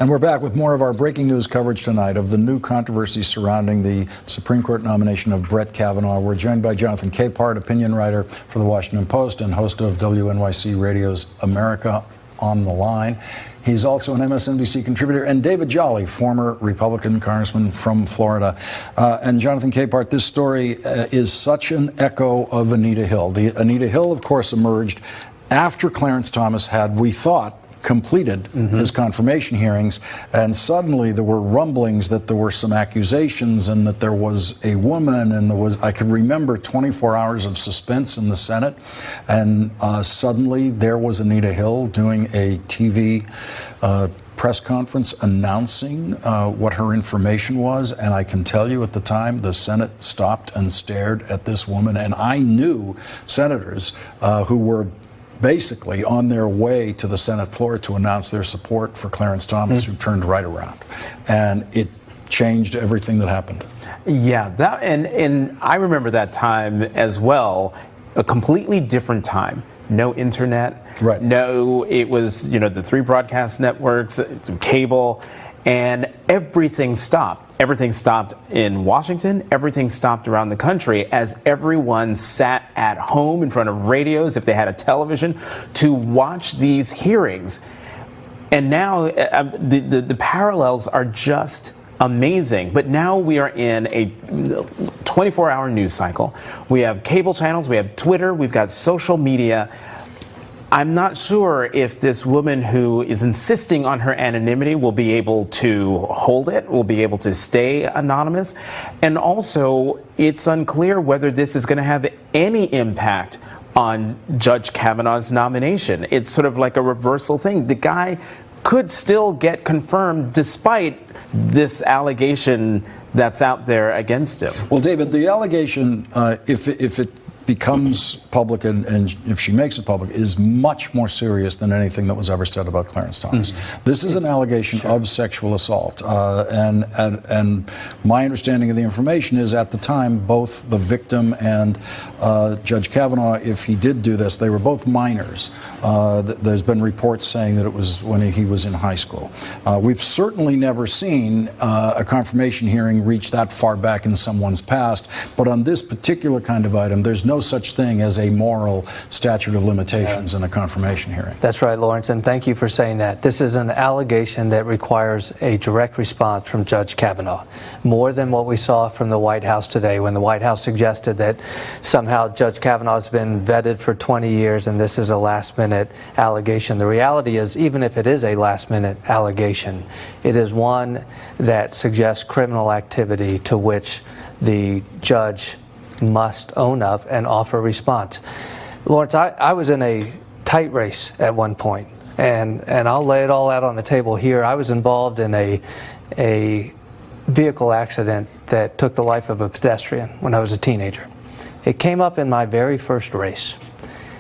And we're back with more of our breaking news coverage tonight of the new controversy surrounding the Supreme Court nomination of Brett Kavanaugh. We're joined by Jonathan Capehart, opinion writer for the Washington Post and host of WNYC Radio's America on the Line. He's also an MSNBC contributor, and David Jolly, former Republican congressman from Florida. And Jonathan Capehart, this story is such an echo of Anita Hill. Anita Hill, of course, emerged after Clarence Thomas had, we thought, completed his confirmation hearings, and suddenly there were rumblings that there were some accusations and that there was a woman, and I can remember 24 hours of suspense in the Senate, and suddenly there was Anita Hill doing a TV press conference announcing what her information was, and I can tell you at the time the Senate stopped and stared at this woman, and I knew senators who were basically on their way to the Senate floor to announce their support for Clarence Thomas, who turned right around. And it changed everything that happened. Yeah, and I remember that time as well, a completely different time. No internet, right. No, it was, the 3 broadcast networks, cable, and everything stopped. Everything stopped in Washington. Everything stopped around the country as everyone sat at home in front of radios, if they had a television, to watch these hearings. And now the parallels are just amazing. But now we are in a 24-hour news cycle. We have cable channels, we have Twitter, we've got social media. I'm not sure if this woman who is insisting on her anonymity will be able to hold it, will be able to stay anonymous. And also, it's unclear whether this is going to have any impact on Judge Kavanaugh's nomination. It's sort of like a reversal thing. The guy could still get confirmed despite this allegation that's out there against him. Well, David, the allegation, if it becomes public and if she makes it public, is much more serious than anything that was ever said about Clarence Thomas. This is an allegation of sexual assault, and my understanding of the information is at the time both the victim and Judge Kavanaugh, if he did do this, they were both minors. There's been reports saying that it was when he was in high school. We've certainly never seen a confirmation hearing reach that far back in someone's past, but on this particular kind of item, there's no such thing as a moral statute of limitations in a confirmation hearing. That's right, Lawrence, and thank you for saying that. This is an allegation that requires a direct response from Judge Kavanaugh, more than what we saw from the White House today, when the White House suggested that somehow Judge Kavanaugh has been vetted for 20 years and this is a last-minute allegation. The reality is, even if it is a last-minute allegation, it is one that suggests criminal activity to which the judge must own up and offer a response. Lawrence, I was in a tight race at one point, and I'll lay it all out on the table here. I was involved in a vehicle accident that took the life of a pedestrian when I was a teenager. It came up in my very first race.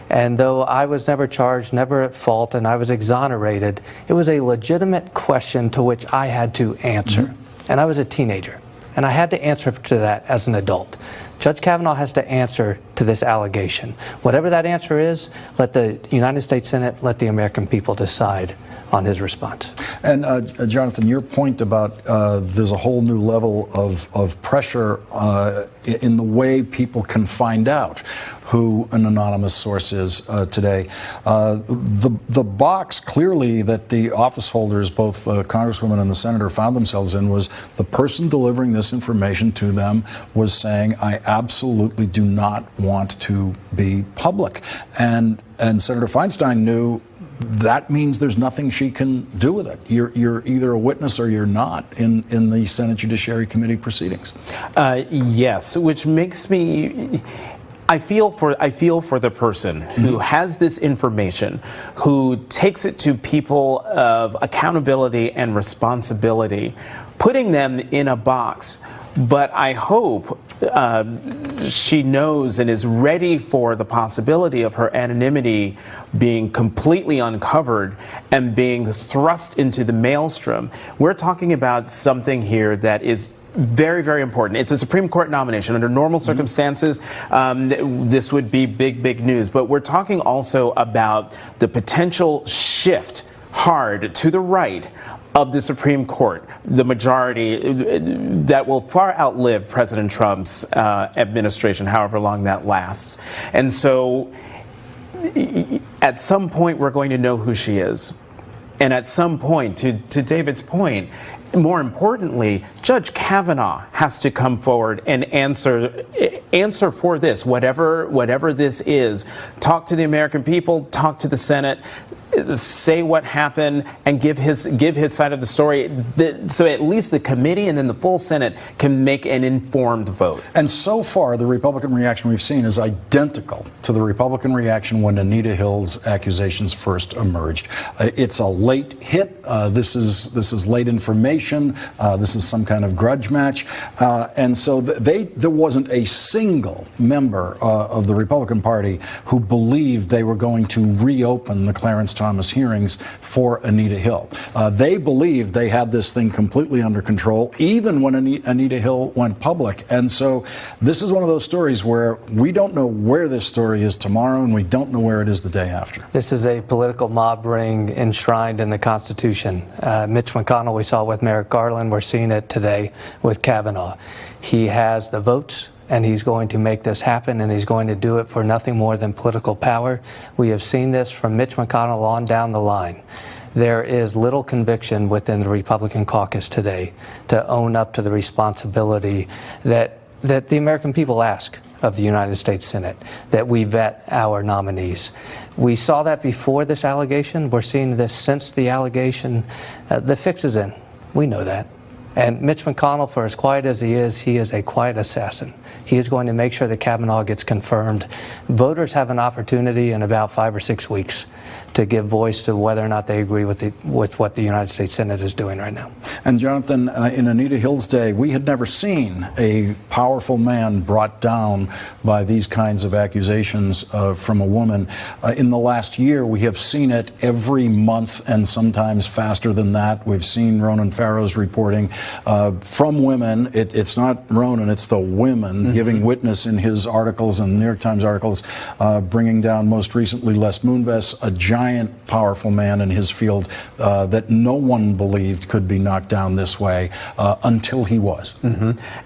And though I was never charged, never at fault, and I was exonerated, it was a legitimate question to which I had to answer. And I was a teenager, and I had to answer to that as an adult. Judge Kavanaugh has to answer to this allegation. Whatever that answer is, let the United States Senate, let the American people decide on his response. And Jonathan, your point about there's a whole new level of pressure in the way people can find out who an anonymous source is today. The box clearly that the office holders, both the Congresswoman and the Senator, found themselves in was the person delivering this information to them was saying, I absolutely do not want to be public. And Senator Feinstein knew that means there's nothing she can do with it. You're either a witness or you're not in the Senate Judiciary Committee proceedings. Yes, which makes me... I feel for the person who has this information, who takes it to people of accountability and responsibility, putting them in a box. But I hope she knows and is ready for the possibility of her anonymity being completely uncovered and being thrust into the maelstrom. We're talking about something here that is very, very important. It's a Supreme Court nomination. Under normal circumstances, this would be big news. But we're talking also about the potential shift hard to the right of the Supreme Court, the majority that will far outlive President Trump's administration, however long that lasts. And so at some point, we're going to know who she is. And at some point, to David's point, more importantly, Judge Kavanaugh has to come forward and answer for this, whatever this is. Talk to the American people, talk to the Senate, say what happened, and give his side of the story, so at least the committee and then the full Senate can make an informed vote. And so far, the Republican reaction we've seen is identical to the Republican reaction when Anita Hill's accusations first emerged. It's a late hit. This is late information. This is some kind of grudge match. And so there wasn't a single member of the Republican Party who believed they were going to reopen the Clarence Thomas hearings for Anita Hill. They believed they had this thing completely under control, even when Anita Hill went public. And so this is one of those stories where we don't know where this story is tomorrow, and we don't know where it is the day after. This is a political mob ring enshrined in the Constitution. Mitch McConnell, we saw with Merrick Garland. We're seeing it today with Kavanaugh. He has the votes, and he's going to make this happen, and he's going to do it for nothing more than political power. We have seen this from Mitch McConnell on down the line. There is little conviction within the Republican caucus today to own up to the responsibility that the American people ask of the United States Senate, that we vet our nominees. We saw that before this allegation. We're seeing this since the allegation. The fix is in. We know that. And Mitch McConnell, for as quiet as he is a quiet assassin. He is going to make sure that Kavanaugh gets confirmed. Voters have an opportunity in about 5 or 6 weeks to give voice to whether or not they agree with what the United States Senate is doing right now. And Jonathan, in Anita Hill's day, we had never seen a powerful man brought down by these kinds of accusations from a woman. In the last year, we have seen it every month, and sometimes faster than that. We've seen Ronan Farrow's reporting from women. It's not Ronan, it's the women giving witness in his articles and New York Times articles, bringing down most recently Les Moonves, a giant, powerful man in his field that no one believed could be knocked down this way until he was.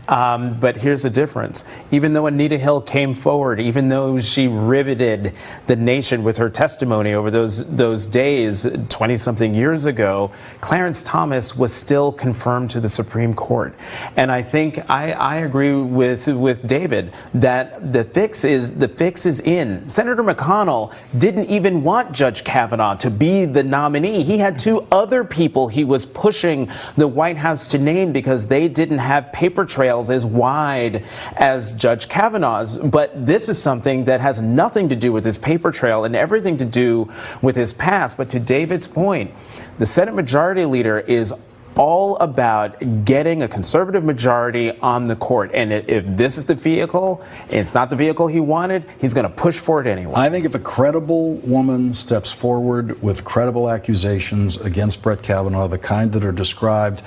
But here's the difference. Even though Anita Hill came forward, even though she riveted the nation with her testimony over those days 20-something years ago, Clarence Thomas was still confirmed to the Supreme Court. And I think I agree with David that the fix is in. Senator McConnell didn't even want Judge Kavanaugh to be the nominee. He had 2 other people he was pushing the White House to name because they didn't have paper trails as wide as Judge Kavanaugh's. But this is something that has nothing to do with his paper trail and everything to do with his past. But to David's point, the Senate Majority Leader is all about getting a conservative majority on the court. And if this is the vehicle, it's not the vehicle he wanted, he's going to push for it anyway. I think if a credible woman steps forward with credible accusations against Brett Kavanaugh, the kind that are described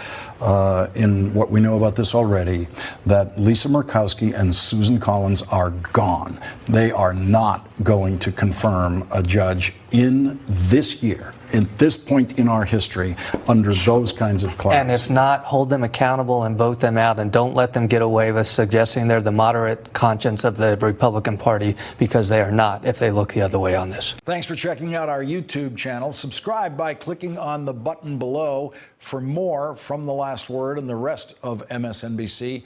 in what we know about this already, that Lisa Murkowski and Susan Collins are gone. They are not going to confirm a judge in this year, at this point in our history, under those kinds of clouds. And if not, hold them accountable and vote them out, and don't let them get away with suggesting they're the moderate conscience of the Republican Party, because they are not if they look the other way on this. Thanks for checking out our YouTube channel. Subscribe by clicking on the button below for more from The Last Word and the rest of MSNBC.